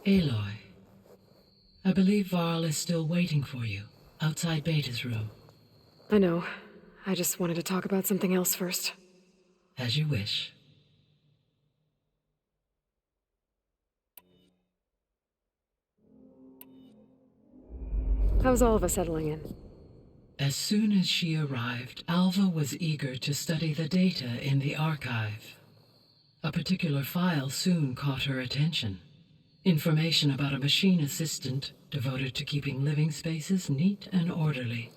Aloy, I believe Varl is still waiting for you, outside Beta's room. I know. I just wanted to talk about something else first. As you wish. How's Alva settling in? As soon as she arrived, Alva was eager to study the data in the archive. A particular file soon caught her attention. Information about a machine assistant devoted to keeping living spaces neat and orderly.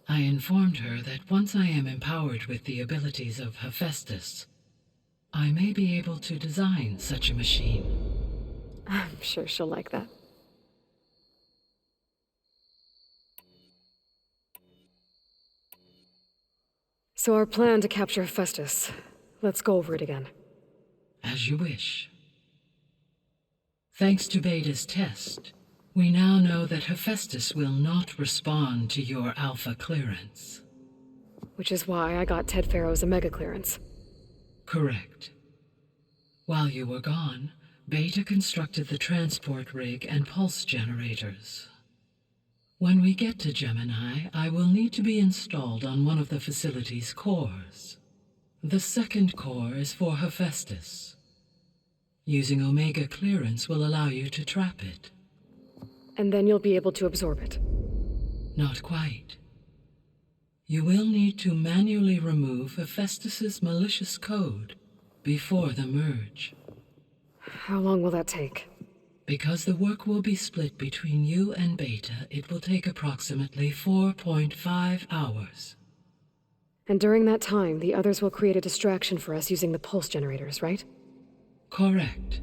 I informed her that once I am empowered with the abilities of HEPHAESTUS, I may be able to design such a machine. I'm sure she'll like that. So our plan to capture HEPHAESTUS. Let's go over it again. As you wish. Thanks to Beta's test, we now know that HEPHAESTUS will not respond to your Alpha clearance. Which is why I got Ted Farrow's Omega clearance. Correct. While you were gone, Beta constructed the transport rig and pulse generators. When we get to Gemini, I will need to be installed on one of the facility's cores. The second core is for HEPHAESTUS. Using Omega clearance will allow you to trap it. And then you'll be able to absorb it. Not quite. You will need to manually remove HEPHAESTUS's malicious code before the merge. How long will that take? Because the work will be split between you and Beta, it will take approximately 4.5 hours. And during that time, the others will create a distraction for us using the pulse generators, right? Correct.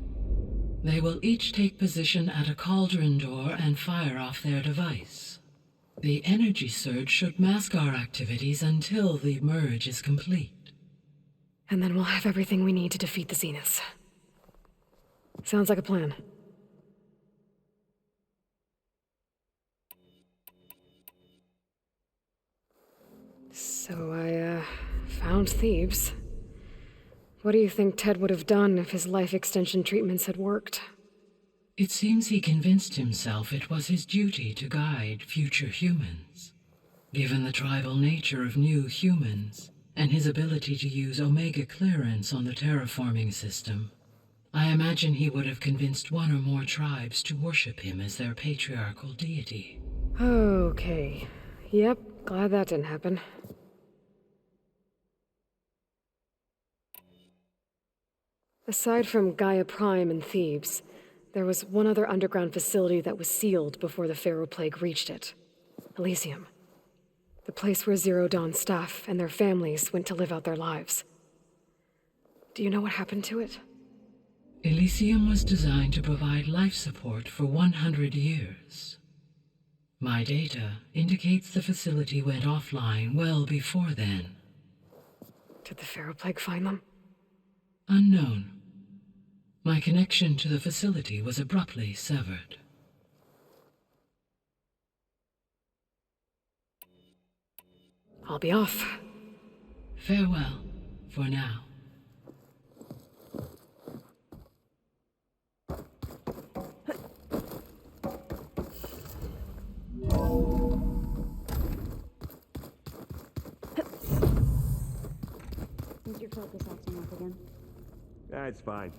They will each take position at a cauldron door and fire off their device. The energy surge should mask our activities until the merge is complete. And then we'll have everything we need to defeat the Zeniths. Sounds like a plan. So I, found Thebes. What do you think Ted would have done if his life extension treatments had worked? It seems he convinced himself it was his duty to guide future humans. Given the tribal nature of new humans, and his ability to use Omega clearance on the terraforming system, I imagine he would have convinced one or more tribes to worship him as their patriarchal deity. Okay. Yep, glad that didn't happen. Aside from Gaia Prime and Thebes, there was one other underground facility that was sealed before the Pharaoh Plague reached it. Elysium. The place where Zero Dawn staff and their families went to live out their lives. Do you know what happened to it? Elysium was designed to provide life support for 100 years. My data indicates the facility went offline well before then. Did the Pharaoh Plague find them? Unknown. My connection to the facility was abruptly severed. I'll be off. Farewell, for now. Is your focus acting up again? It's fine.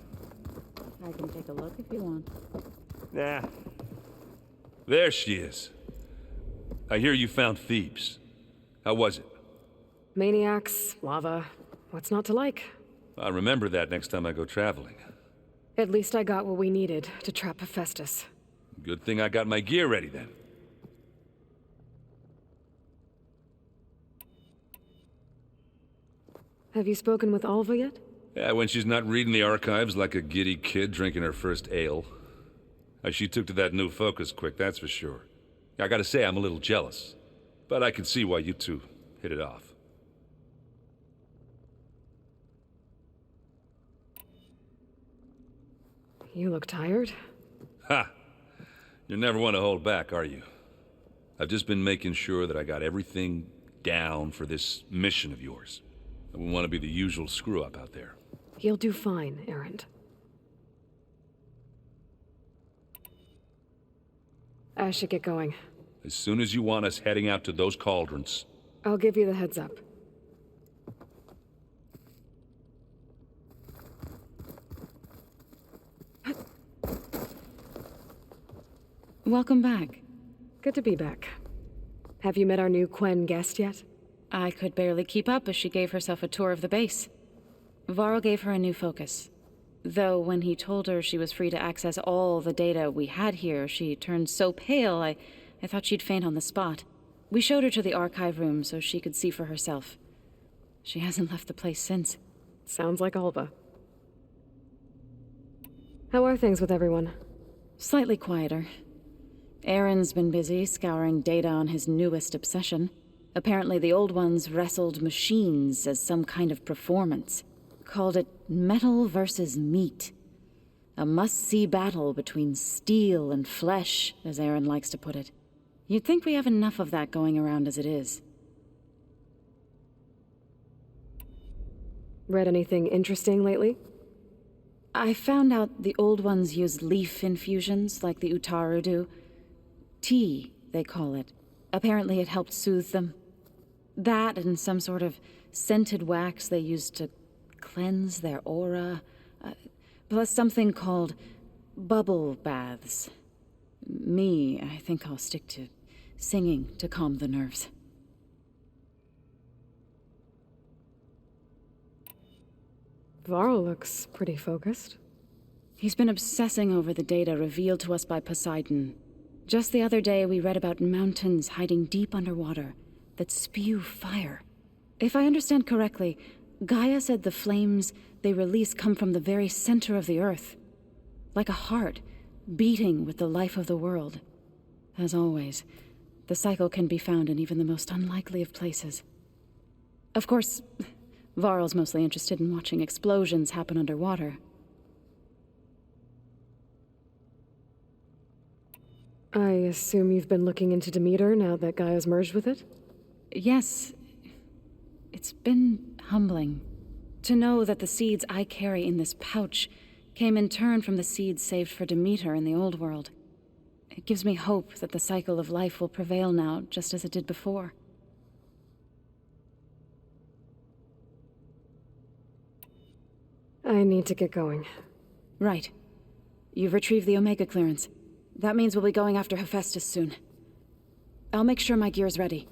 I can take a look if you want. Nah. There she is. I hear you found Thebes. How was it? Maniacs, lava, what's not to like? I'll remember that next time I go traveling. At least I got what we needed to trap HEPHAESTUS. Good thing I got my gear ready then. Have you spoken with Alva yet? Yeah, when she's not reading the archives like a giddy kid drinking her first ale. She took to that new focus quick, that's for sure. I gotta say, I'm a little jealous. But I can see why you two hit it off. You look tired. Ha! You never want to hold back, are you? I've just been making sure that I got everything down for this mission of yours. I wouldn't want to be the usual screw-up out there. You'll do fine, Errand. I should get going. As soon as you want us heading out to those cauldrons. I'll give you the heads up. Welcome back. Good to be back. Have you met our new Quen guest yet? I could barely keep up as she gave herself a tour of the base. Varl gave her a new focus. Though when he told her she was free to access all the data we had here, she turned so pale I thought she'd faint on the spot. We showed her to the archive room so she could see for herself. She hasn't left the place since. Sounds like Alva. How are things with everyone? Slightly quieter. Aaron's been busy scouring data on his newest obsession. Apparently the old ones wrestled machines as some kind of performance. Called it metal versus meat. A must-see battle between steel and flesh, as Aaron likes to put it. You'd think we have enough of that going around as it is. Read anything interesting lately? I found out the old ones use leaf infusions like the Utaru do. Tea, they call it. Apparently it helped soothe them. That and some sort of scented wax they used to cleanse their aura. Plus something called bubble baths. I think I'll stick to singing to calm the nerves. Varl looks pretty focused. He's been obsessing over the data revealed to us by Poseidon. Just the other day, we read about mountains hiding deep underwater that spew fire. If I understand correctly, Gaia said the flames they release come from the very center of the earth. Like a heart, beating with the life of the world. As always, the cycle can be found in even the most unlikely of places. Of course, Varl's mostly interested in watching explosions happen underwater. I assume you've been looking into Demeter now that Gaia's merged with it? Yes. It's been humbling. To know that the seeds I carry in this pouch came in turn from the seeds saved for Demeter in the old world. It gives me hope that the cycle of life will prevail now, just as it did before. I need to get going. Right. You've retrieved the Omega clearance. That means we'll be going after HEPHAESTUS soon. I'll make sure my gear's ready.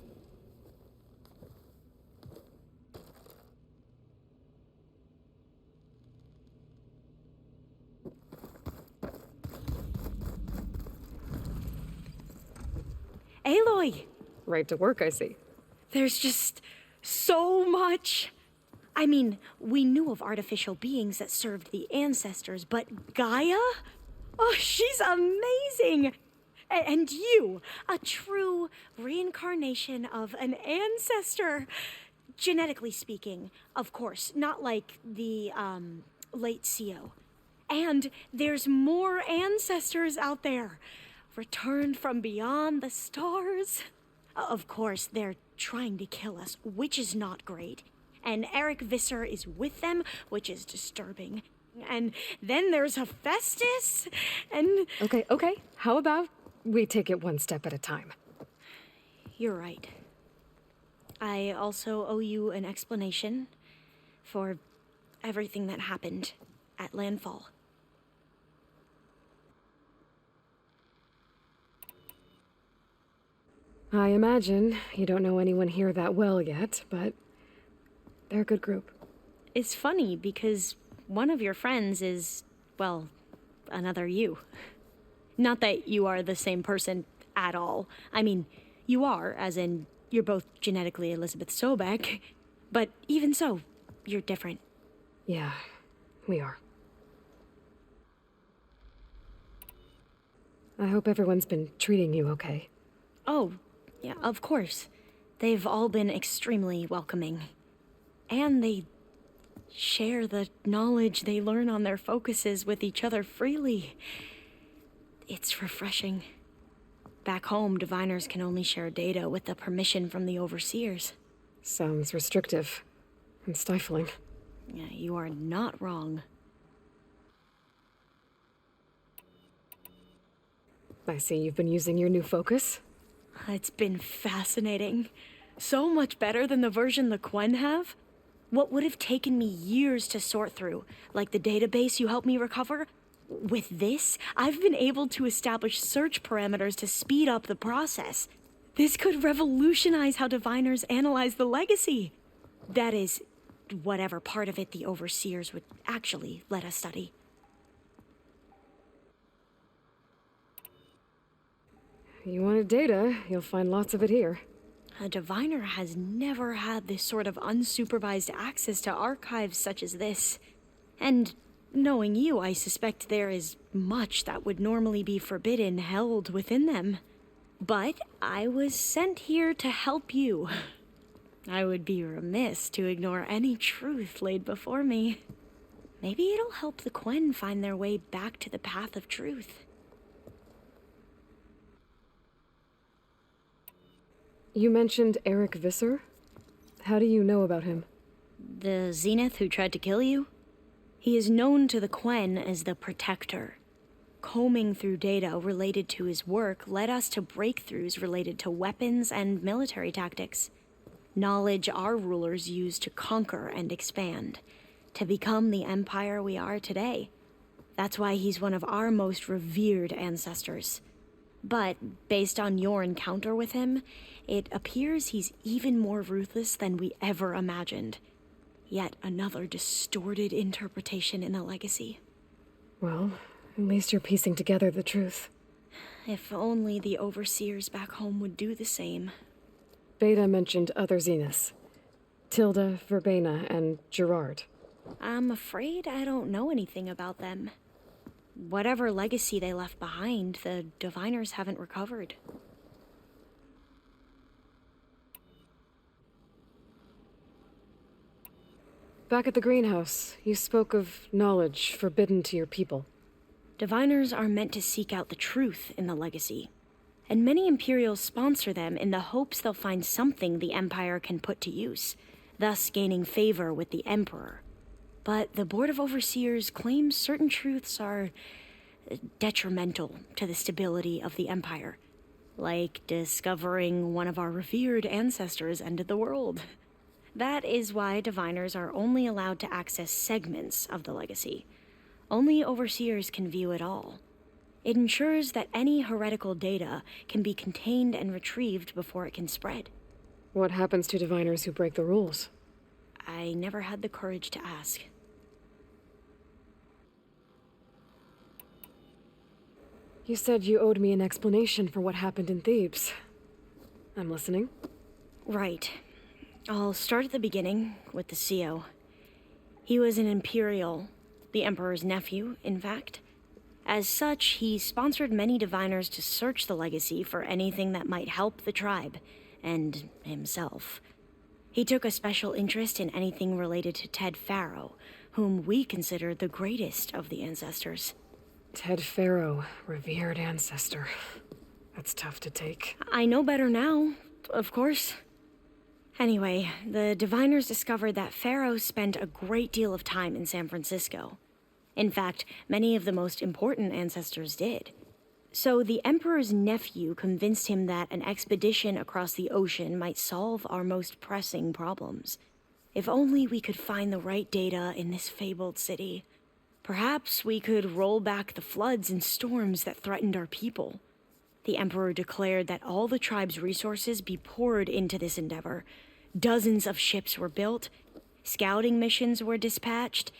Aloy! Right to work, I see. There's just so much. I mean, we knew of artificial beings that served the ancestors, but Gaia? Oh, she's amazing! And you, a true reincarnation of an ancestor. Genetically speaking, of course, not like the, late CO. And there's more ancestors out there, returned from beyond the stars. Of course, they're trying to kill us, which is not great. And Eric Visser is with them, which is disturbing. And then there's HEPHAESTUS, and... Okay. How about we take it one step at a time? You're right. I also owe you an explanation for everything that happened at Landfall. I imagine you don't know anyone here that well yet, but they're a good group. It's funny because one of your friends is, well, another you. Not that you are the same person at all. I mean, you are, as in, you're both genetically Elizabeth Sobek, but even so, you're different. Yeah, we are. I hope everyone's been treating you okay. Oh, yeah, of course. They've all been extremely welcoming. And they share the knowledge they learn on their focuses with each other freely. It's refreshing. Back home, diviners can only share data with the permission from the overseers. Sounds restrictive and stifling. Yeah, you are not wrong. I see you've been using your new focus. It's been fascinating. So much better than the version the Quen have. What would have taken me years to sort through, like the database you helped me recover, with this, I've been able to establish search parameters to speed up the process. This could revolutionize how diviners analyze the legacy. That is, whatever part of it the overseers would actually let us study. You wanted data, you'll find lots of it here. A diviner has never had this sort of unsupervised access to archives such as this. And knowing you, I suspect there is much that would normally be forbidden held within them. But I was sent here to help you. I would be remiss to ignore any truth laid before me. Maybe it'll help the Quen find their way back to the path of truth. You mentioned Eric Visser? How do you know about him? The Zenith who tried to kill you? He is known to the Quen as the Protector. Combing through data related to his work led us to breakthroughs related to weapons and military tactics. Knowledge our rulers used to conquer and expand, to become the empire we are today. That's why he's one of our most revered ancestors. But based on your encounter with him, it appears he's even more ruthless than we ever imagined. Yet another distorted interpretation in the legacy. Well, at least you're piecing together the truth. If only the overseers back home would do the same. Beta mentioned other Zeniths. Tilda, Verbena, and Gerard. I'm afraid I don't know anything about them. Whatever legacy they left behind, the diviners haven't recovered. Back at the greenhouse, you spoke of knowledge forbidden to your people. Diviners are meant to seek out the truth in the legacy, and many Imperials sponsor them in the hopes they'll find something the Empire can put to use, thus gaining favor with the Emperor. But the Board of Overseers claims certain truths are detrimental to the stability of the Empire, like discovering one of our revered ancestors ended the world. That is why diviners are only allowed to access segments of the legacy. Only overseers can view it all. It ensures that any heretical data can be contained and retrieved before it can spread. What happens to diviners who break the rules? I never had the courage to ask. You said you owed me an explanation for what happened in Thebes. I'm listening. Right. I'll start at the beginning with the CO. He was an Imperial, the Emperor's nephew, in fact. As such, he sponsored many diviners to search the legacy for anything that might help the tribe, and himself. He took a special interest in anything related to Ted Faro, whom we consider the greatest of the ancestors. Ted Faro, revered ancestor. That's tough to take. I know better now, of course. Anyway, the diviners discovered that Faro spent a great deal of time in San Francisco. In fact, many of the most important ancestors did. So the Emperor's nephew convinced him that an expedition across the ocean might solve our most pressing problems. If only we could find the right data in this fabled city. Perhaps we could roll back the floods and storms that threatened our people. The Emperor declared that all the tribe's resources be poured into this endeavor. Dozens of ships were built, scouting missions were dispatched,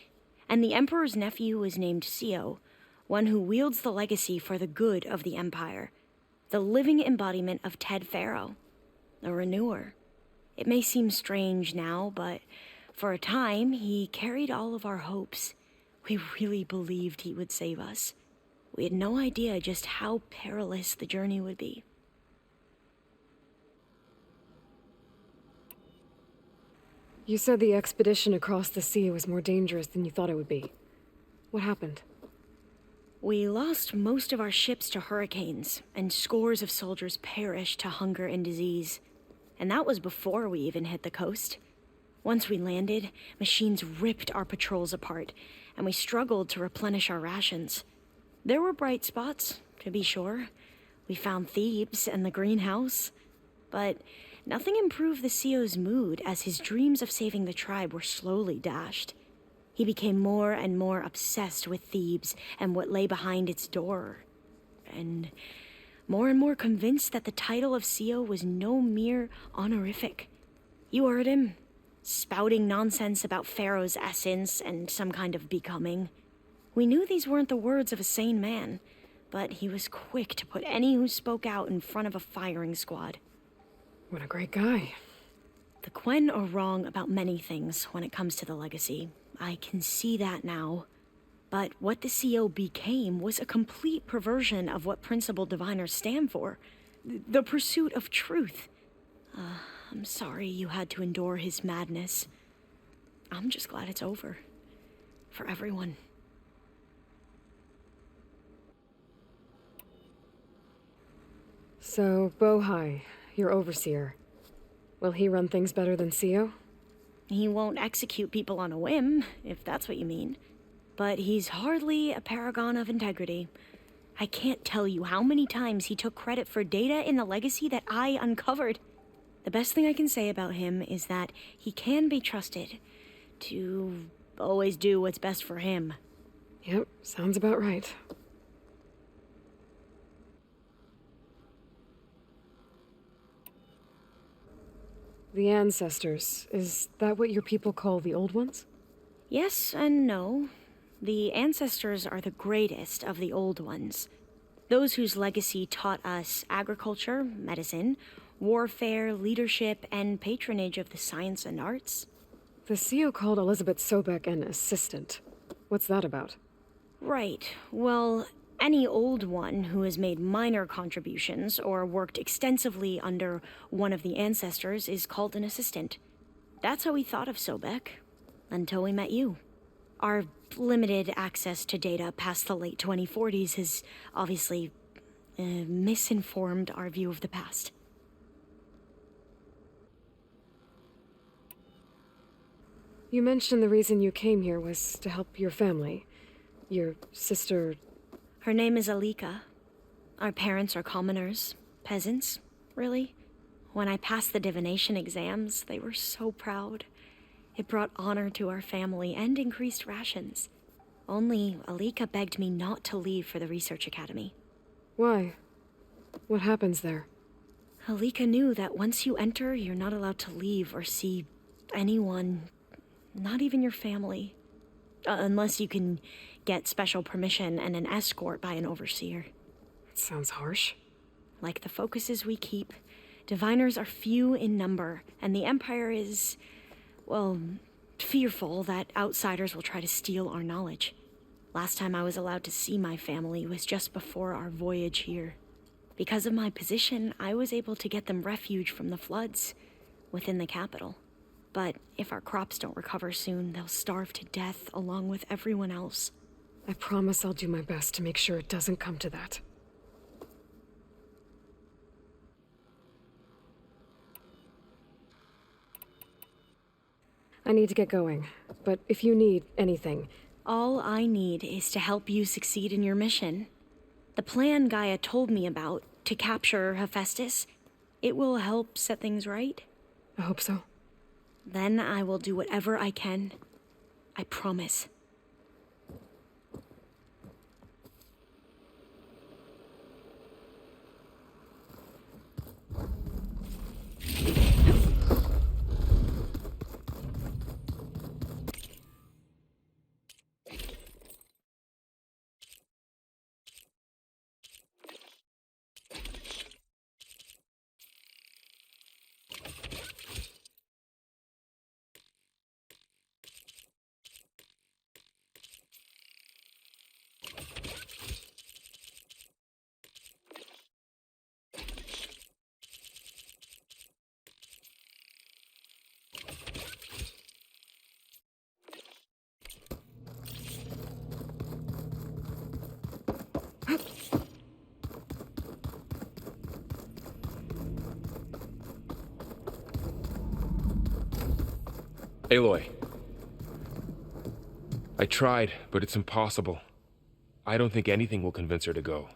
and the Emperor's nephew was named CO, one who wields the legacy for the good of the Empire, the living embodiment of Ted Faro, the Renewer. It may seem strange now, but for a time, he carried all of our hopes. We really believed he would save us. We had no idea just how perilous the journey would be. You said the expedition across the sea was more dangerous than you thought it would be. What happened? We lost most of our ships to hurricanes, and scores of soldiers perished to hunger and disease. And that was before we even hit the coast. Once we landed, machines ripped our patrols apart, and we struggled to replenish our rations. There were bright spots, to be sure. We found Thebes and the greenhouse. But nothing improved the CEO's mood as his dreams of saving the tribe were slowly dashed. He became more and more obsessed with Thebes and what lay behind its door. And more convinced that the title of CEO was no mere honorific. You heard him, spouting nonsense about Pharaoh's essence and some kind of becoming. We knew these weren't the words of a sane man, but he was quick to put any who spoke out in front of a firing squad. What a great guy. The Quen are wrong about many things when it comes to the legacy. I can see that now. But what the CO became was a complete perversion of what principal diviners stand for. The pursuit of truth. I'm sorry you had to endure his madness. I'm just glad it's over. For everyone. So, Bohai, your overseer. Will he run things better than CEO? He won't execute people on a whim, if that's what you mean. But he's hardly a paragon of integrity. I can't tell you how many times he took credit for data in the legacy that I uncovered. The best thing I can say about him is that he can be trusted to always do what's best for him. Yep, sounds about right. The ancestors, is that what your people call the old ones? Yes and no. The ancestors are the greatest of the old ones. Those whose legacy taught us agriculture, medicine, warfare, leadership, and patronage of the science and arts. The CEO called Elizabeth Sobek an assistant. What's that about? Right. Well, any old one who has made minor contributions or worked extensively under one of the ancestors is called an assistant. That's how we thought of Sobek, until we met you. Our limited access to data past the late 2040s has obviously misinformed our view of the past. You mentioned the reason you came here was to help your family. Your sister... Her name is Alika. Our parents are commoners, peasants, really. When I passed the divination exams, they were so proud. It brought honor to our family and increased rations. Only Alika begged me not to leave for the research academy. Why? What happens there? Alika knew that once you enter, you're not allowed to leave or see anyone, not even your family. Unless you can get special permission and an escort by an overseer. That sounds harsh. Like the focuses we keep, diviners are few in number, and the Empire is, well, fearful that outsiders will try to steal our knowledge. Last time I was allowed to see my family was just before our voyage here. Because of my position, I was able to get them refuge from the floods within the capital. But if our crops don't recover soon, they'll starve to death along with everyone else. I promise I'll do my best to make sure it doesn't come to that. I need to get going, but if you need anything... All I need is to help you succeed in your mission. The plan Gaia told me about, to capture HEPHAESTUS, it will help set things right. I hope so. Then I will do whatever I can. I promise. Aloy. I tried, but it's impossible. I don't think anything will convince her to go.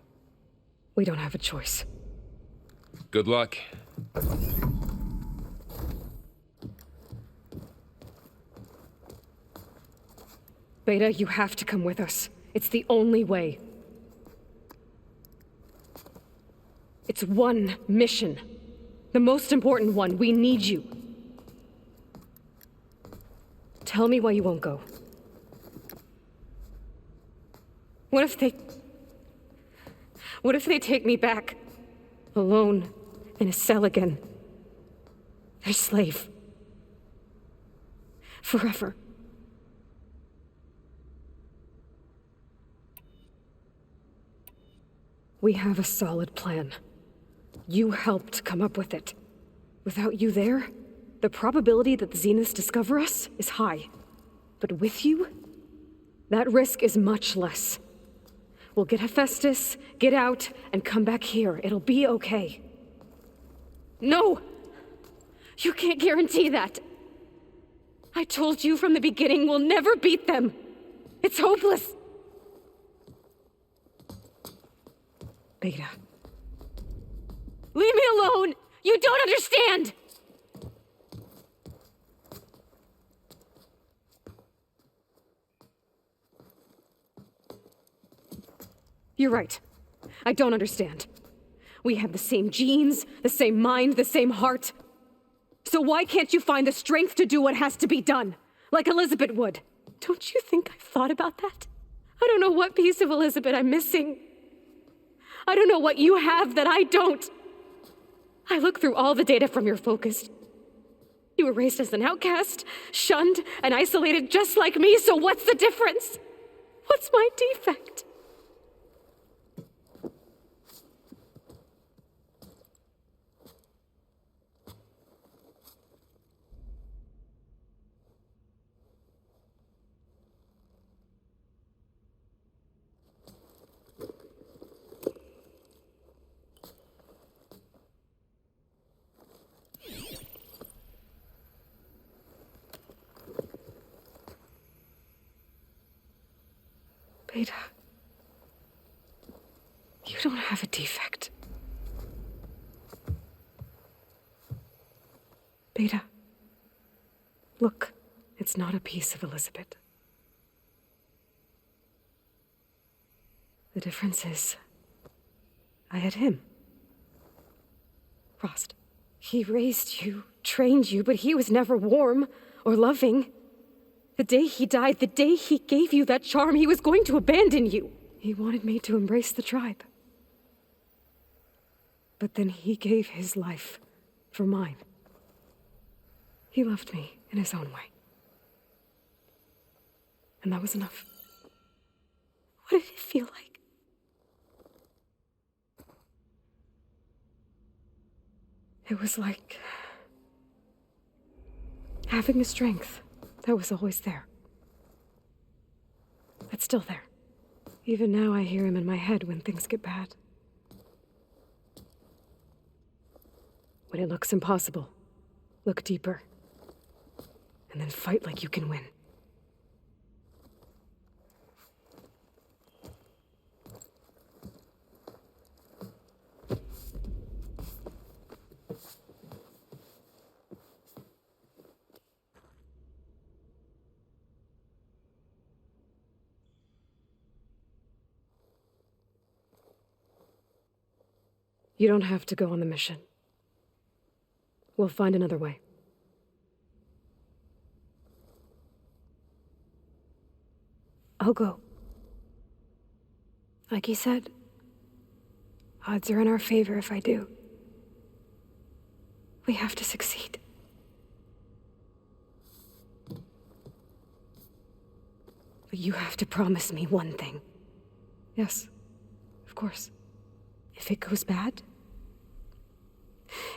We don't have a choice. Good luck. Beta, you have to come with us. It's the only way. It's one mission. The most important one. We need you. Tell me why you won't go. What if they take me back? Alone, in a cell again. Their slave. Forever. We have a solid plan. You helped come up with it. Without you there, the probability that the Zeniths discover us is high. But with you, that risk is much less. We'll get HEPHAESTUS, get out, and come back here. It'll be okay. No! You can't guarantee that. I told you from the beginning we'll never beat them. It's hopeless. Beta. Leave me alone! You don't understand! You're right. I don't understand. We have the same genes, the same mind, the same heart. So why can't you find the strength to do what has to be done? Like Elizabeth would. Don't you think I've thought about that? I don't know what piece of Elizabeth I'm missing. I don't know what you have that I don't. I look through all the data from your focus. You were raised as an outcast, shunned, and isolated just like me, so what's the difference? What's my defect? Beta, you don't have a defect. Beta, look, it's not a piece of Elizabeth. The difference is, I had him. Frost. He raised you, trained you, but he was never warm or loving. The day he died, the day he gave you that charm, he was going to abandon you. He wanted me to embrace the tribe. But then he gave his life for mine. He loved me in his own way. And that was enough. What did it feel like? It was like having a strength that was always there. That's still there. Even now I hear him in my head when things get bad. When it looks impossible, look deeper. And then fight like you can win. You don't have to go on the mission. We'll find another way. I'll go. Like he said, odds are in our favor if I do. We have to succeed. But you have to promise me one thing. Yes, of course. If it goes bad,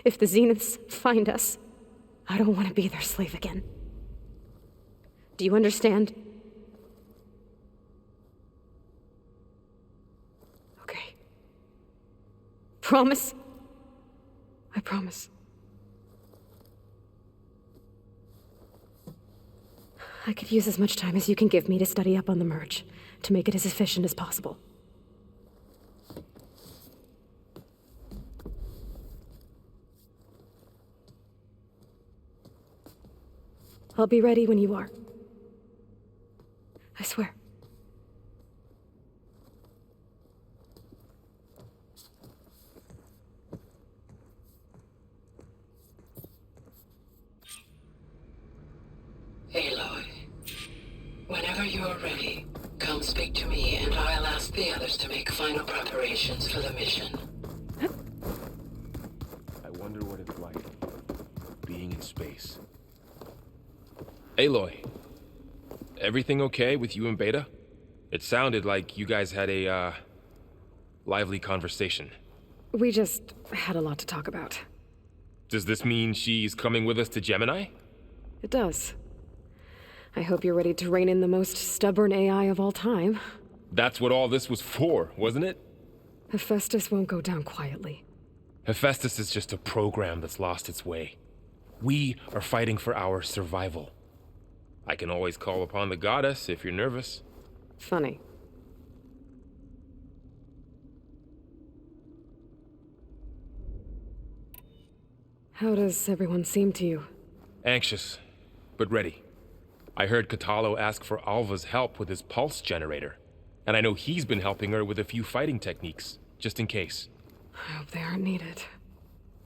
if the Zeniths find us, I don't want to be their slave again. Do you understand? Okay. Promise? I promise. I could use as much time as you can give me to study up on the merge, to make it as efficient as possible. I'll be ready when you are. I swear. Aloy, whenever you're ready, come speak to me and I'll ask the others to make final preparations for the mission. I wonder what it's like, being in space. Aloy, everything okay with you and Beta? It sounded like you guys had a, lively conversation. We just had a lot to talk about. Does this mean she's coming with us to Gemini? It does. I hope you're ready to rein in the most stubborn AI of all time. That's what all this was for, wasn't it? HEPHAESTUS won't go down quietly. HEPHAESTUS is just a program that's lost its way. We are fighting for our survival. I can always call upon the goddess if you're nervous. Funny. How does everyone seem to you? Anxious, but ready. I heard Katalo ask for Alva's help with his pulse generator, and I know he's been helping her with a few fighting techniques, just in case. I hope they aren't needed.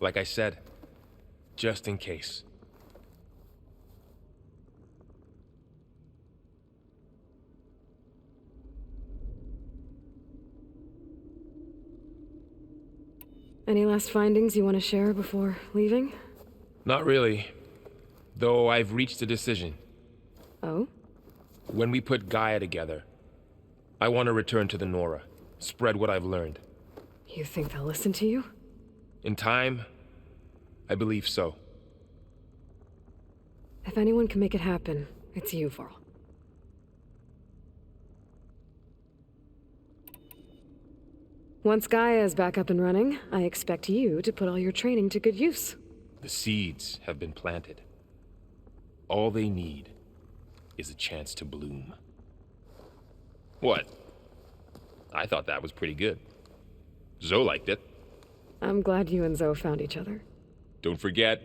Like I said, just in case. Any last findings you want to share before leaving? Not really, though I've reached a decision. Oh? When we put Gaia together, I want to return to the Nora, spread what I've learned. You think they'll listen to you? In time, I believe so. If anyone can make it happen, it's you, Varl. Once Gaia is back up and running, I expect you to put all your training to good use. The seeds have been planted. All they need is a chance to bloom. What? I thought that was pretty good. Zoe liked it. I'm glad you and Zoe found each other. Don't forget,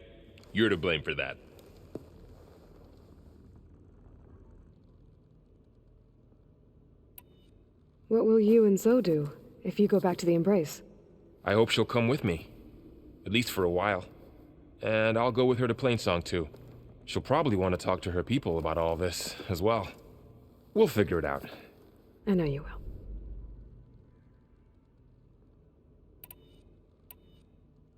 you're to blame for that. What will you and Zoe do if you go back to the Embrace? I hope she'll come with me. At least for a while. And I'll go with her to Plainsong too. She'll probably want to talk to her people about all this as well. We'll figure it out. I know you will.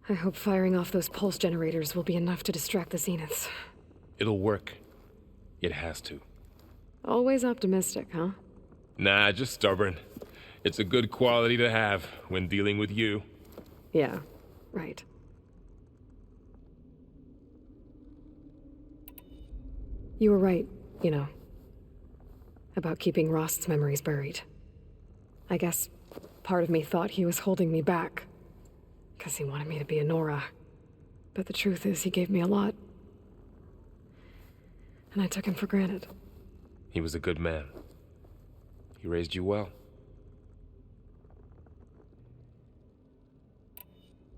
I hope firing off those pulse generators will be enough to distract the Zeniths. It'll work. It has to. Always optimistic, huh? Nah, just stubborn. It's a good quality to have when dealing with you. Yeah, right. You were right, you know, about keeping Rost's memories buried. I guess part of me thought he was holding me back, because he wanted me to be a Nora. But the truth is, he gave me a lot. And I took him for granted. He was a good man. He raised you well.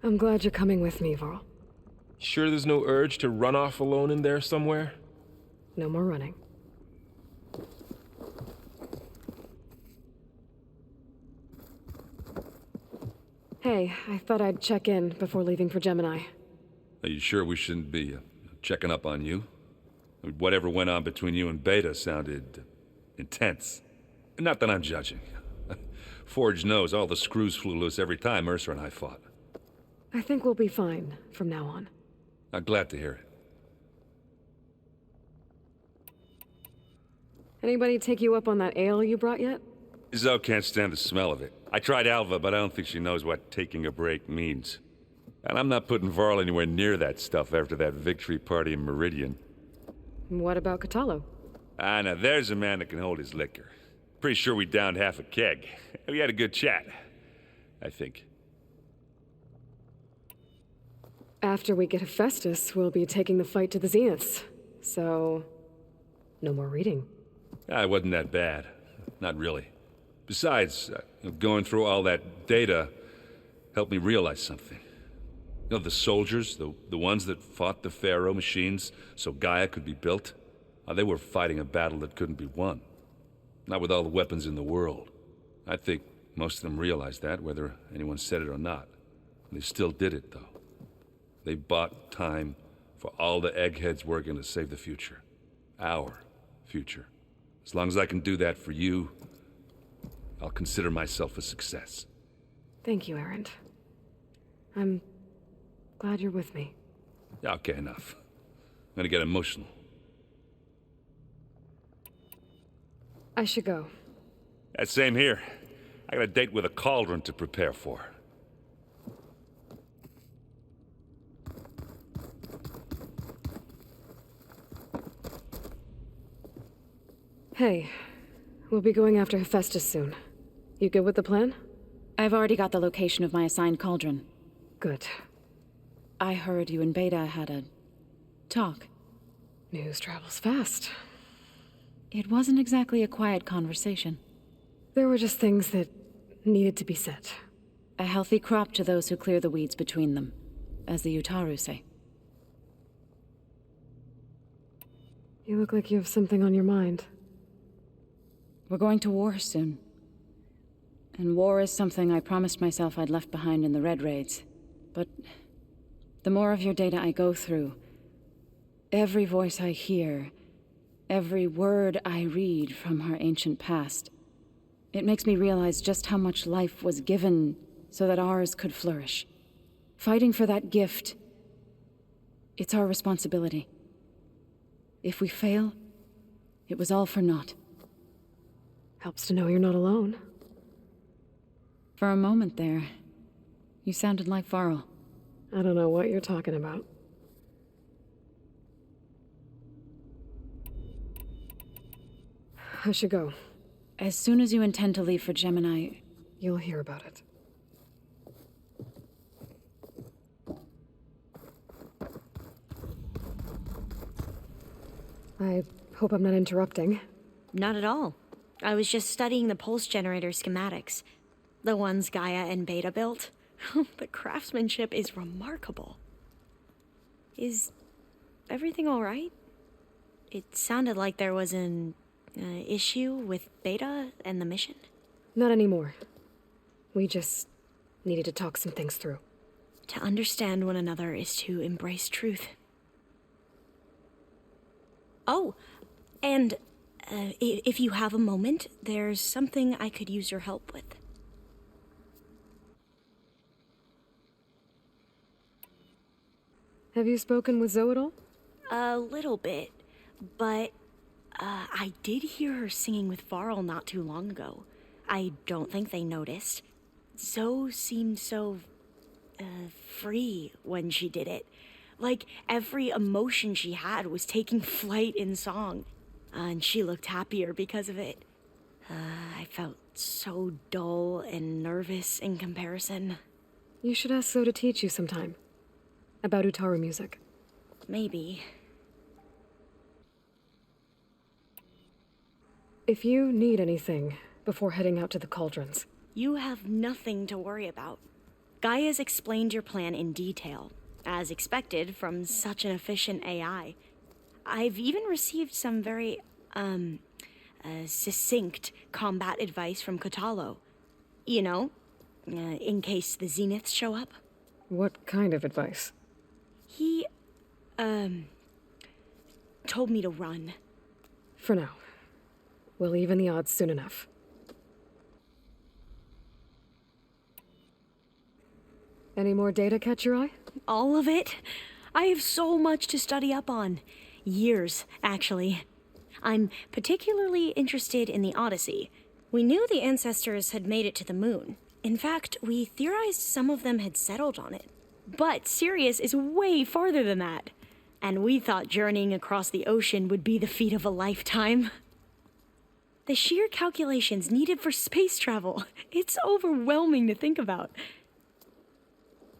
I'm glad you're coming with me, Varl. Sure there's no urge to run off alone in there somewhere? No more running. Hey, I thought I'd check in before leaving for Gemini. Are you sure we shouldn't be checking up on you? Whatever went on between you and Beta sounded intense. Not that I'm judging. Forge knows all the screws flew loose every time Mercer and I fought. I think we'll be fine from now on. I'm glad to hear it. Anybody take you up on that ale you brought yet? Zoe can't stand the smell of it. I tried Alva, but I don't think she knows what taking a break means. And I'm not putting Varl anywhere near that stuff after that victory party in Meridian. What about Katalo? Ah, now there's a man that can hold his liquor. Pretty sure we downed half a keg. We had a good chat, I think. After we get HEPHAESTUS, we'll be taking the fight to the Zeniths. So, no more reading. Ah, it wasn't that bad. Not really. Besides, going through all that data helped me realize something. You know, the soldiers, the ones that fought the Pharaoh machines so Gaia could be built, They were fighting a battle that couldn't be won. Not with all the weapons in the world. I think most of them realized that, whether anyone said it or not. They still did it, though. They bought time for all the eggheads working to save the future. Our future. As long as I can do that for you, I'll consider myself a success. Thank you, Erend. I'm glad you're with me. Yeah, okay, enough. I'm gonna get emotional. I should go. Same here. I got a date with a cauldron to prepare for. Hey, we'll be going after HEPHAESTUS soon. You good with the plan? I've already got the location of my assigned cauldron. Good. I heard you and Beta had a talk. News travels fast. It wasn't exactly a quiet conversation. There were just things that needed to be said. A healthy crop to those who clear the weeds between them, as the Utaru say. You look like you have something on your mind. We're going to war soon. And war is something I promised myself I'd left behind in the Red Raids. But the more of your data I go through, every voice I hear, every word I read from our ancient past, it makes me realize just how much life was given so that ours could flourish. Fighting for that gift, it's our responsibility. If we fail, it was all for naught. Helps to know you're not alone. For a moment there, you sounded like Varl. I don't know what you're talking about. I should go. As soon as you intend to leave for Gemini, You'll hear about it. I hope I'm not interrupting. Not at all. I was just studying the pulse generator schematics. The ones Gaia and Beta built. The craftsmanship is remarkable. Is everything all right? It sounded like there was an issue with Beta and the mission. Not anymore. We just needed to talk some things through. To understand one another is to embrace truth. Oh, and if you have a moment, there's something I could use your help with. Have you spoken with Zoe at all? A little bit, but I did hear her singing with Varl not too long ago. I don't think they noticed. Zoe seemed so free when she did it. Like every emotion she had was taking flight in song. And she looked happier because of it. I felt so dull and nervous in comparison. You should ask Zoe to teach you sometime. About Utaru music. Maybe. If you need anything before heading out to the cauldrons. You have nothing to worry about. Gaia's explained your plan in detail, as expected from such an efficient AI. I've even received some very, succinct combat advice from Kotalo. You know, in case the Zeniths show up. What kind of advice? He, told me to run. For now. We'll even the odds soon enough. Any more data catch your eye? All of it? I have so much to study up on. Years, actually. I'm particularly interested in the Odyssey. We knew the ancestors had made it to the moon. In fact, we theorized some of them had settled on it. But Sirius is way farther than that. And we thought journeying across the ocean would be the feat of a lifetime. The sheer calculations needed for space travel, it's overwhelming to think about.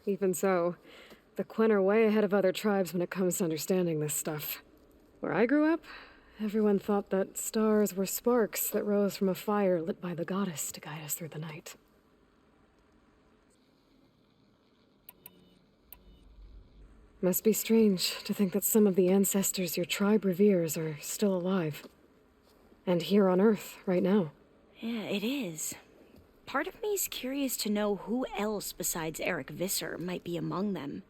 Even so, the Quen are way ahead of other tribes when it comes to understanding this stuff. Where I grew up, everyone thought that stars were sparks that rose from a fire lit by the goddess to guide us through the night. Must be strange to think that some of the ancestors your tribe reveres are still alive. And here on Earth, right now. Yeah, it is. Part of me's curious to know who else besides Eric Visser might be among them.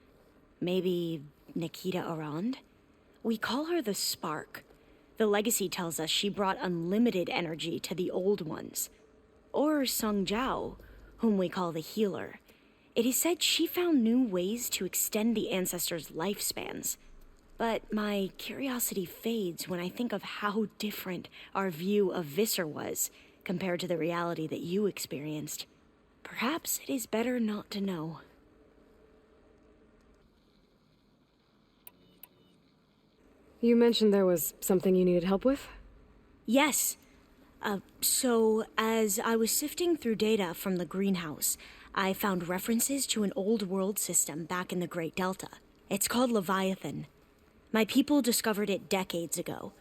Maybe Nikita Arand? We call her the Spark. The legacy tells us she brought unlimited energy to the old ones. Or Sung Jiao, whom we call the Healer. It is said she found new ways to extend the ancestors' lifespans. But my curiosity fades when I think of how different our view of Visser was compared to the reality that you experienced. Perhaps it is better not to know. You mentioned there was something you needed help with? Yes. So as I was sifting through data from the greenhouse, I found references to an old world system back in the Great Delta. It's called Leviathan. My people discovered it decades ago.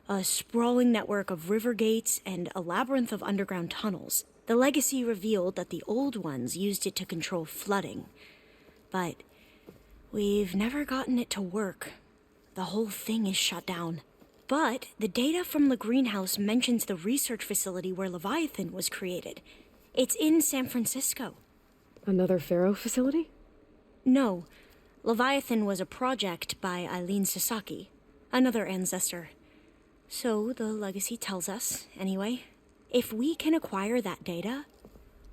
A sprawling network of river gates and a labyrinth of underground tunnels. The legacy revealed that the old ones used it to control flooding. But we've never gotten it to work. The whole thing is shut down. But the data from the greenhouse mentions the research facility where Leviathan was created. It's in San Francisco. Another Pharaoh facility? No. Leviathan was a project by Eileen Sasaki, another ancestor. So the legacy tells us, anyway. If we can acquire that data,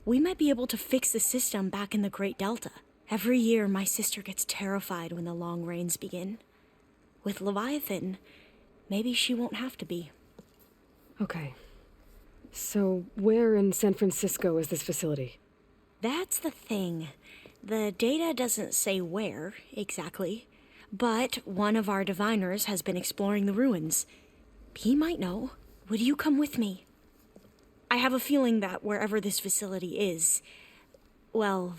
we might be able to fix the system back in the Great Delta. Every year, my sister gets terrified when the long rains begin. With Leviathan, maybe she won't have to be. Okay. So, where in San Francisco is this facility? That's the thing. The data doesn't say where, exactly. But one of our diviners has been exploring the ruins. He might know. Would you come with me? I have a feeling that wherever this facility is, well,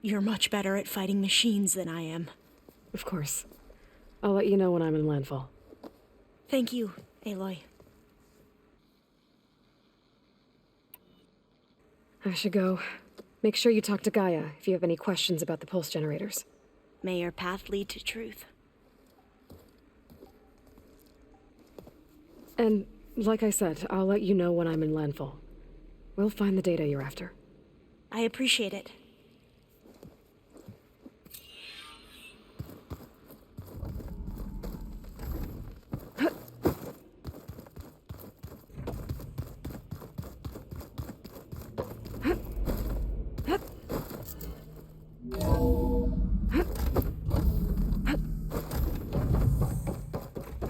you're much better at fighting machines than I am. Of course. I'll let you know when I'm in Landfall. Thank you, Aloy. I should go. Make sure you talk to Gaia if you have any questions about the pulse generators. May your path lead to truth. And, like I said, I'll let you know when I'm in Landfall. We'll find the data you're after. I appreciate it.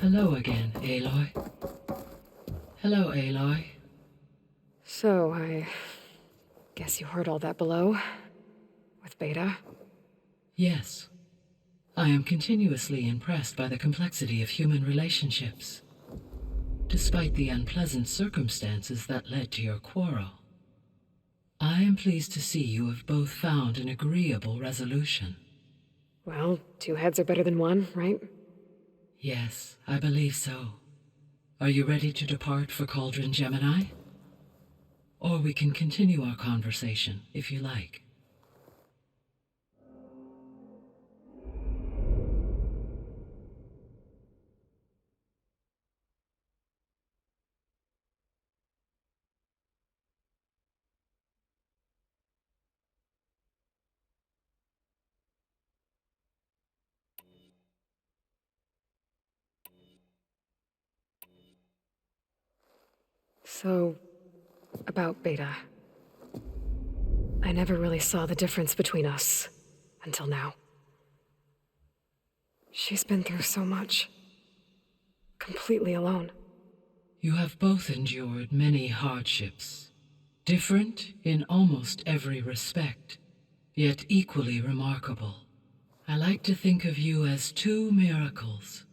Hello again, Aloy. Hello, Aloy. So, I guess you heard all that below? With Beta? Yes. I am continuously impressed by the complexity of human relationships. Despite the unpleasant circumstances that led to your quarrel, I am pleased to see you have both found an agreeable resolution. Well, two heads are better than one, right? Yes, I believe so. Are you ready to depart for Cauldron Gemini? Or we can continue our conversation, if you like. So, about Beta. I never really saw the difference between us, until now. She's been through so much. Completely alone. You have both endured many hardships, different in almost every respect, yet equally remarkable. I like to think of you as two miracles,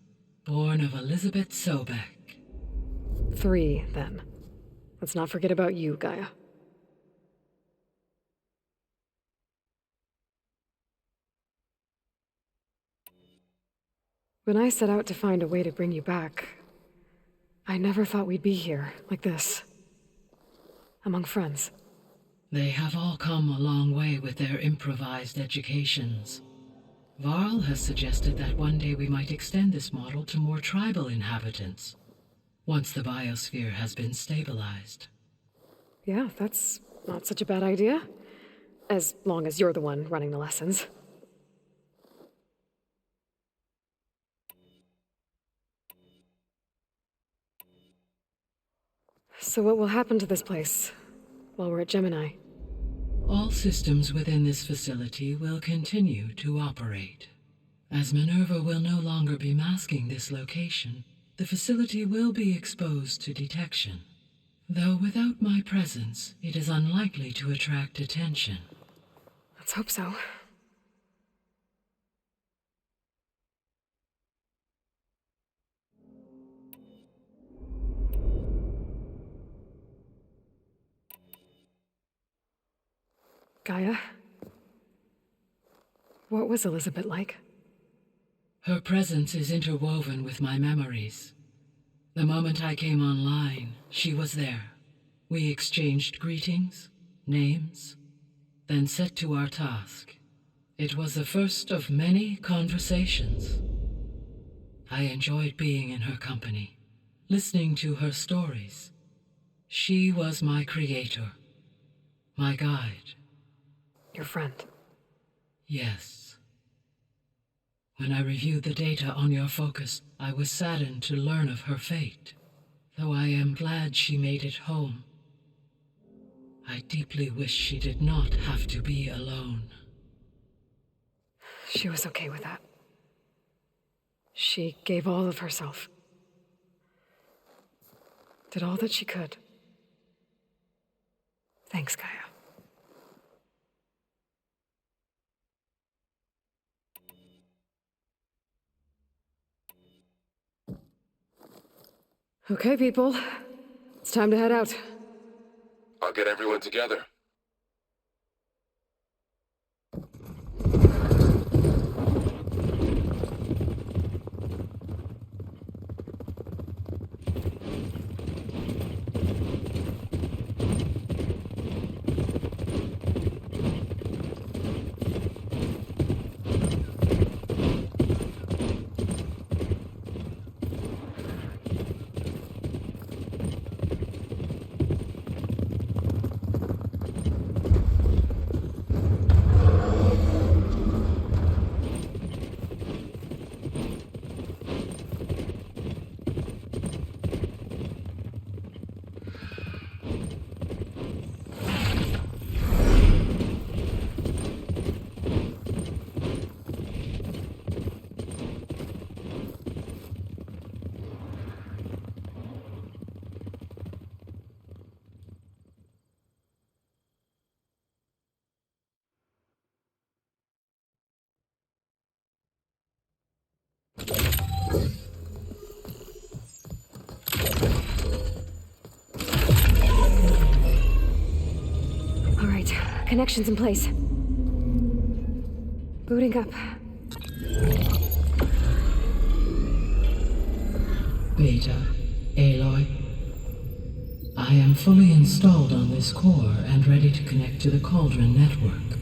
born of Elizabeth Sobek. 3, then. Let's not forget about you, Gaia. When I set out to find a way to bring you back, I never thought we'd be here, like this. Among friends. They have all come a long way with their improvised educations. Varl has suggested that one day we might extend this model to more tribal inhabitants, once the biosphere has been stabilized. Yeah, that's not such a bad idea. As long as you're the one running the lessons. So what will happen to this place while we're at Gemini? All systems within this facility will continue to operate. As Minerva will no longer be masking this location, the facility will be exposed to detection. Though without my presence, it is unlikely to attract attention. Let's hope so. Gaia? What was Elizabeth like? Her presence is interwoven with my memories. The moment I came online, she was there. We exchanged greetings, names, then set to our task. It was the first of many conversations. I enjoyed being in her company, listening to her stories. She was my creator, my guide. Your friend. Yes. When I reviewed the data on your focus, I was saddened to learn of her fate. Though I am glad she made it home. I deeply wish she did not have to be alone. She was okay with that. She gave all of herself. Did all that she could. Thanks, Gaia. Okay, people. It's time to head out. I'll get everyone together. All right, connections in place. Booting up. Beta, Aloy. I am fully installed on this core and ready to connect to the Cauldron network.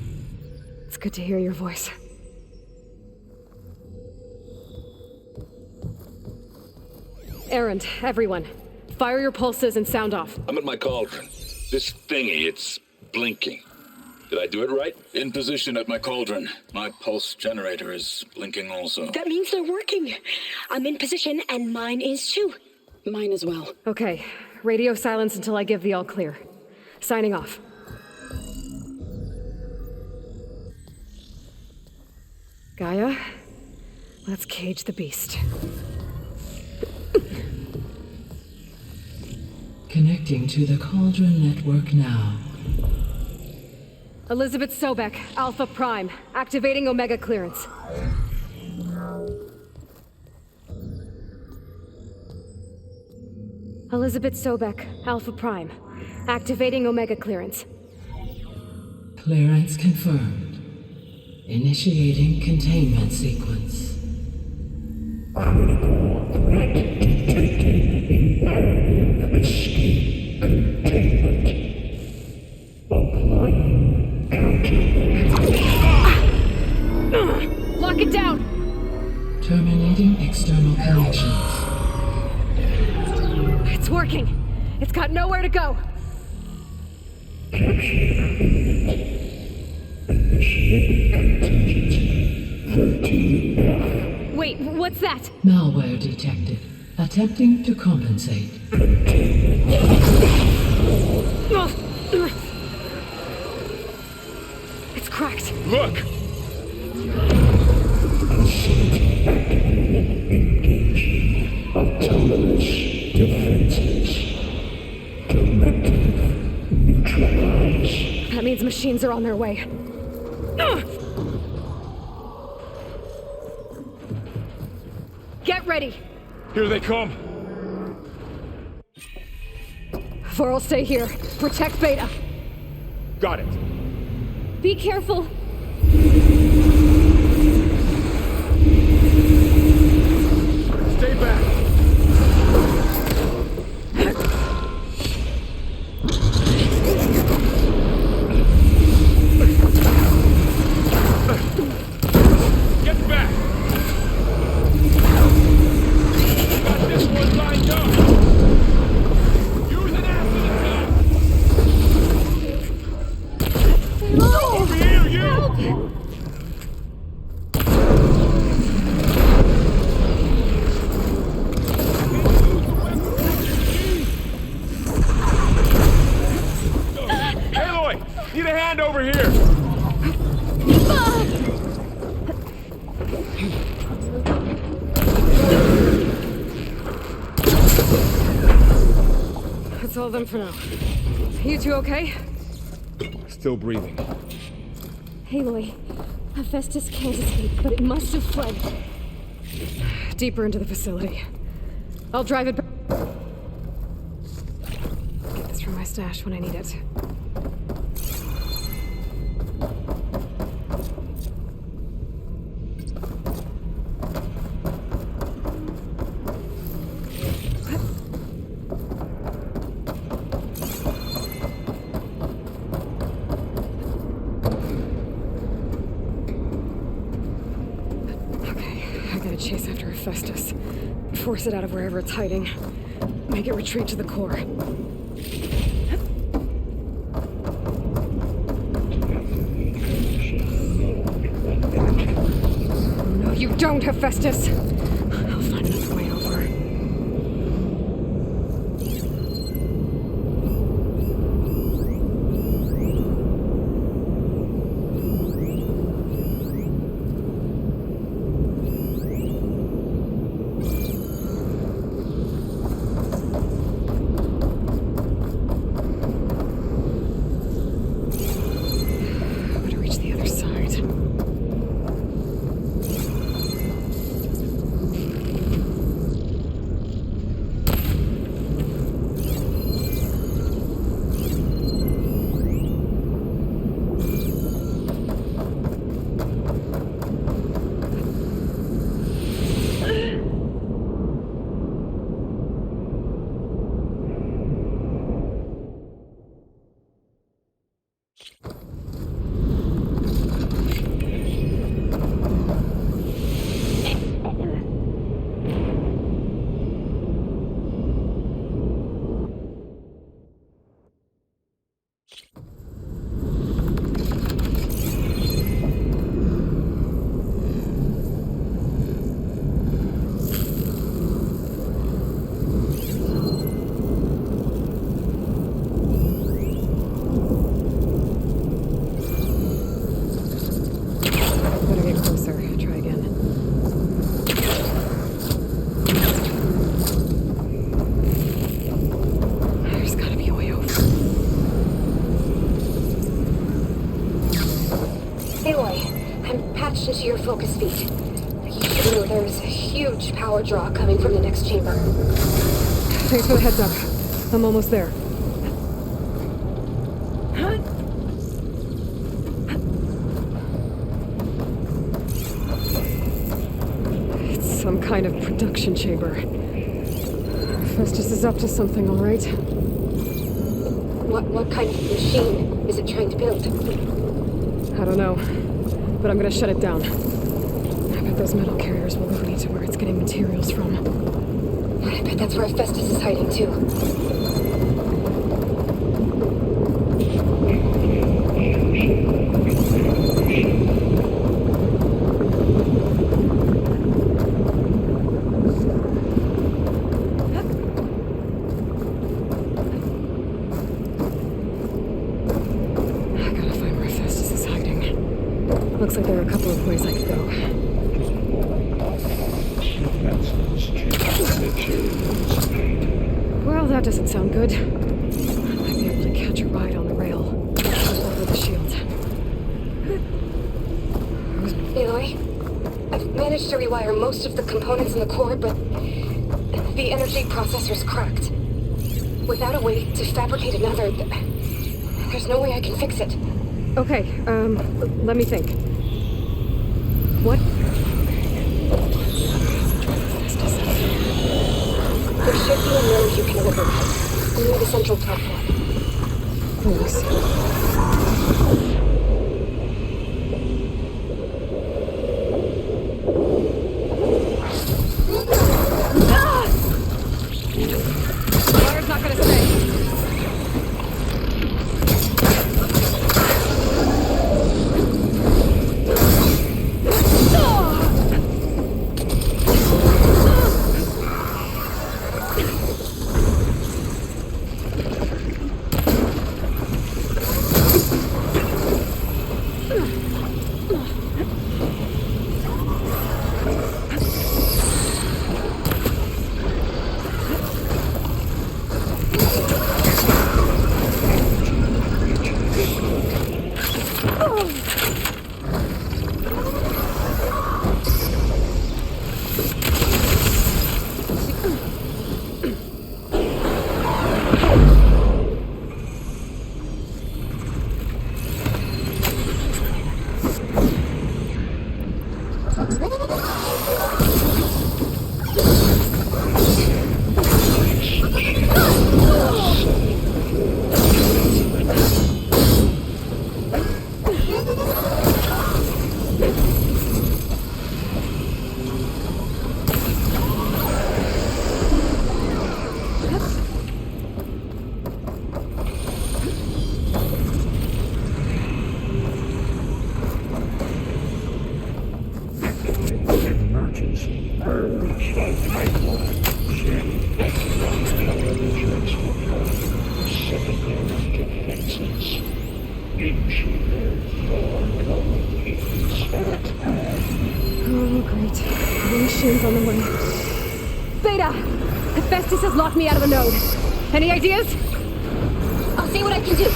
It's good to hear your voice. Errand, everyone. Fire your pulses and sound off. I'm at my cauldron. This thingy, it's blinking. Did I do it right? In position at my cauldron. My pulse generator is blinking also. That means they're working. I'm in position and mine is too. Mine as well. Okay, radio silence until I give the all clear. Signing off. Gaia, let's cage the beast. Connecting to the Cauldron network now. Elizabeth Sobek, Alpha Prime, activating Omega clearance. Elizabeth Sobek, Alpha Prime, activating Omega clearance. Clearance confirmed. Initiating containment sequence. Lock it down! Terminating external connections. It's working! It's got nowhere to go! Wait, what's that? Malware detected. Attempting to compensate. It's cracked. Look! Autonomous defenses. Directive neutralized. That means machines are on their way. Get ready! Here they come! Vor'll stay here. Protect Beta. Got it. Be careful. Stay back! Get back! Got this one lined up! Use an acid attack! Over here, you! Aloy! Need a hand over here! That's all of them for now. You two okay? Still breathing. Aloy, HEPHAESTUS can't escape, but it must have fled. Deeper into the facility. I'll drive it back. Get this from my stash when I need it. Chase after HEPHAESTUS. Force it out of wherever it's hiding. Make it retreat to the core. No, you don't, HEPHAESTUS! I'll find another way over. Into your focus feed. You should know there's a huge power draw coming from the next chamber. Thanks for the heads up. I'm almost there. It's some kind of production chamber. HEPHAESTUS is up to something, all right? What kind of machine is it trying to build? I don't know. But I'm gonna shut it down. Those metal carriers will lead me to where it's getting materials from. I bet that's where Hephaestus is hiding, too. Looks like there are a couple of ways I could go. Well, that doesn't sound good. I might be able to catch a ride on the rail. Over the shield. Aloy, I've managed to rewire most of the components in the core, but the energy processor's cracked. Without a way to fabricate another, there's no way I can fix it. Okay, let me think. What? There should be a node you can override, near the central platform. Thanks. Fire's not gonna stay. Oh, great. The machine's on the way. Beta! Hephaestus has locked me out of a node. Any ideas? I'll see what I can do.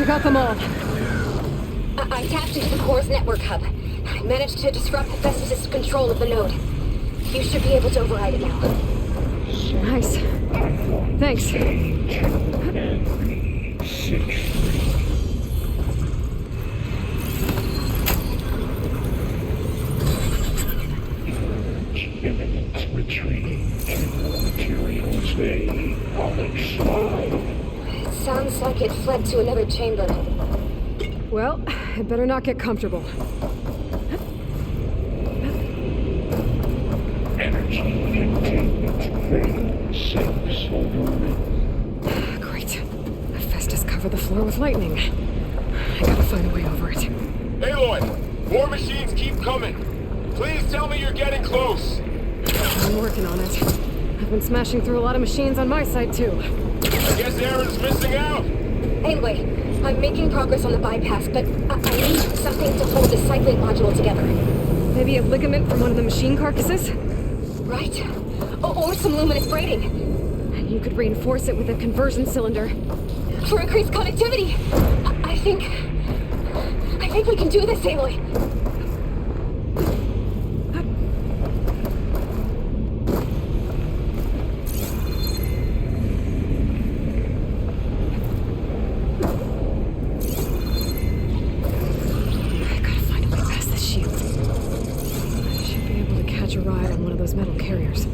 Got them all. I tapped into the core's network hub. I managed to disrupt Hephaestus' control of the node. You should be able to override it now. Nice. Thanks. Imminent retreat. Materials they outside. It sounds like it fled to another chamber. Well, I better not get comfortable. Energy containment. floor with lightning. I gotta find a way over it. Aloy, more machines keep coming. Please tell me you're getting close. I'm working on it. I've been smashing through a lot of machines on my side, too. I guess Aaron's missing out. Anyway, I'm making progress on the bypass, but I need something to hold the cycling module together. Maybe a ligament from one of the machine carcasses? Right? Or some luminous braiding. You could reinforce it with a conversion cylinder. For increased connectivity. I think we can do this, Aloy. I gotta find a way past this shield. I should be able to catch a ride on one of those metal carriers.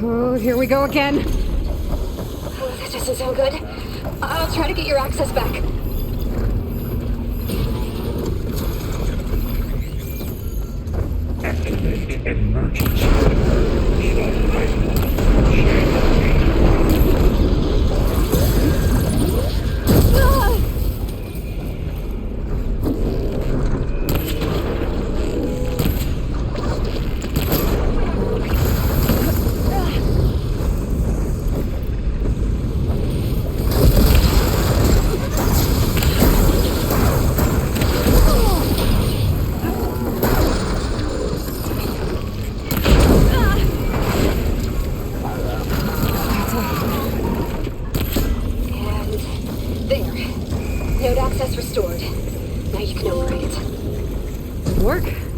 Oh, here we go again. Oh, that doesn't sound good. I'll try to get your access back. Activate emergency. access restored. Now you can override it. Good work.